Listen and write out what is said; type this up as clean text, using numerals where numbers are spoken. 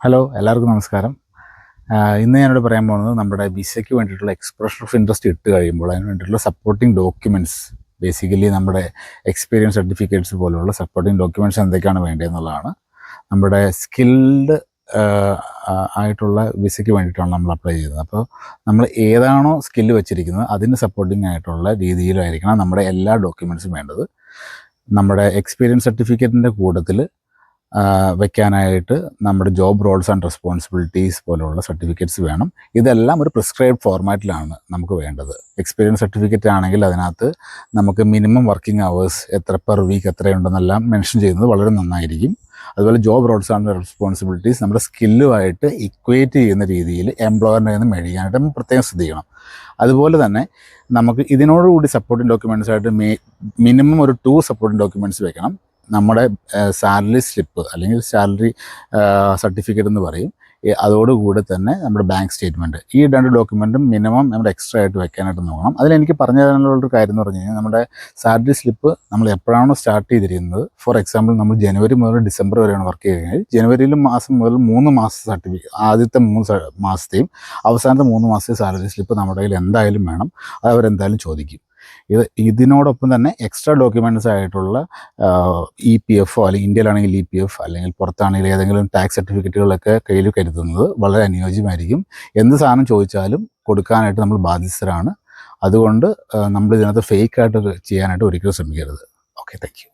Hello, എല്ലാവർക്കും നമസ്കാരം. ഇന്ന് ഞാനിവിടെ പറയാൻ പോകുന്നത് നമ്മുടെ വിസയ്ക്ക് വേണ്ടിയിട്ടുള്ള എക്സ്പ്രഷൻ ഓഫ് ഇൻട്രസ്റ്റ് ഇട്ട് കഴിയുമ്പോൾ അതിന് വേണ്ടിയിട്ടുള്ള സപ്പോർട്ടിംഗ് ഡോക്യുമെൻറ്റ്സ്, ബേസിക്കലി നമ്മുടെ എക്സ്പീരിയൻസ് സർട്ടിഫിക്കറ്റ്സ് പോലുള്ള സപ്പോർട്ടിംഗ് ഡോക്യുമെൻറ്റ്സ് എന്തൊക്കെയാണ് വേണ്ടതെന്നുള്ളതാണ്. നമ്മുടെ സ്കിൽഡ് ആയിട്ടുള്ള വിസയ്ക്ക് വേണ്ടിയിട്ടാണ് നമ്മൾ അപ്ലൈ ചെയ്യുന്നത്. അപ്പോൾ നമ്മൾ ഏതാണോ സ്കില്ല് വെച്ചിരിക്കുന്നത് അതിന് സപ്പോർട്ടിംഗ് ആയിട്ടുള്ള രീതിയിലായിരിക്കണം നമ്മുടെ എല്ലാ ഡോക്യുമെൻറ്റ്സും വേണ്ടത്. നമ്മുടെ എക്സ്പീരിയൻസ് സർട്ടിഫിക്കറ്റിൻ്റെ കൂട്ടത്തിൽ വെക്കാനായിട്ട് നമ്മുടെ ജോബ് റോൾസ് ആൻഡ് റെസ്പോൺസിബിലിറ്റീസ് പോലുള്ള സർട്ടിഫിക്കറ്റ്സ് വേണം. ഇതെല്ലാം ഒരു പ്രിസ്ക്രൈബ്ഡ് ഫോർമാറ്റിലാണ് നമുക്ക് വേണ്ടത്. എക്സ്പീരിയൻസ് സർട്ടിഫിക്കറ്റ് ആണെങ്കിൽ അതിനകത്ത് നമുക്ക് മിനിമം വർക്കിംഗ് അവേഴ്സ് എത്ര പെർ വീക്ക് എത്രയുണ്ടെന്നെല്ലാം മെൻഷൻ ചെയ്യുന്നത് വളരെ നന്നായിരിക്കും. അതുപോലെ ജോബ് റോൾസ് ആൻഡ് റെസ്പോൺസിബിലിറ്റീസ് നമ്മുടെ സ്കില്ലുമായിട്ട് ഇക്വേറ്റ് ചെയ്യുന്ന രീതിയിൽ എംപ്ലോയറിൻ്റെ നിന്ന് മേടിക്കാനായിട്ട് നമ്മൾ പ്രത്യേകം ശ്രദ്ധിക്കണം. അതുപോലെ തന്നെ നമുക്ക് ഇതിനോടുകൂടി സപ്പോർട്ടിംഗ് ഡോക്യുമെൻറ്റ്സ് ആയിട്ട് മിനിമം ഒരു 2 സപ്പോർട്ടിംഗ് ഡോക്യുമെൻറ്റ്സ് വെക്കണം. നമ്മുടെ സാലറി സ്ലിപ്പ് അല്ലെങ്കിൽ സാലറി സർട്ടിഫിക്കറ്റ് എന്ന് പറയും. അതോടുകൂടി തന്നെ നമ്മുടെ ബാങ്ക് സ്റ്റേറ്റ്മെൻറ്റ്, ഈ 2 ഡോക്യുമെൻറ്റും മിനിമം നമ്മുടെ എക്സ്ട്രാ ആയിട്ട് വെക്കാനായിട്ട് നോക്കണം. അതിലെനിക്ക് പറഞ്ഞു തരാനുള്ളൊരു കാര്യം എന്ന് പറഞ്ഞു കഴിഞ്ഞാൽ, നമ്മുടെ സാലറി സ്ലിപ്പ് നമ്മൾ എപ്പോഴാണോ സ്റ്റാർട്ട് ചെയ്തിരിക്കുന്നത്, ഫോർ എക്സാമ്പിൾ നമ്മൾ ജനുവരി മുതൽ ഡിസംബർ വരെയാണ് വർക്ക് ചെയ്യുന്നത്. ജനുവരിയിൽ മാസം മുതൽ 3 മാസം സർട്ടിഫിക്കറ്റ്, ആദ്യത്തെ 3 മാസത്തെയും അവസാനത്തെ 3 മാസത്തെ സാലറി സ്ലിപ്പ് നമ്മുടെ കയ്യിൽ എന്തായാലും വേണം. അത് അവരെന്തായാലും ചോദിക്കും. ഇതിനോടൊപ്പം തന്നെ എക്സ്ട്രാ ഡോക്യുമെൻറ്റ്സ് ആയിട്ടുള്ള EPF അല്ലെങ്കിൽ ഇന്ത്യയിലാണെങ്കിൽ EPF അല്ലെങ്കിൽ പുറത്താണെങ്കിൽ ഏതെങ്കിലും ടാക്സ് സർട്ടിഫിക്കറ്റുകളൊക്കെ കയ്യിൽ കരുതുന്നത് വളരെ അനുയോജ്യമായിരിക്കും. എന്ത് സാധനം ചോദിച്ചാലും കൊടുക്കാനായിട്ട് നമ്മൾ ബാധ്യസ്ഥരാണ്. അതുകൊണ്ട് നമ്മൾ ഇതിനകത്ത് ഫേക്കായിട്ട് ചെയ്യാനായിട്ട് ഒരിക്കലും ശ്രമിക്കരുത്. Okay, thank you.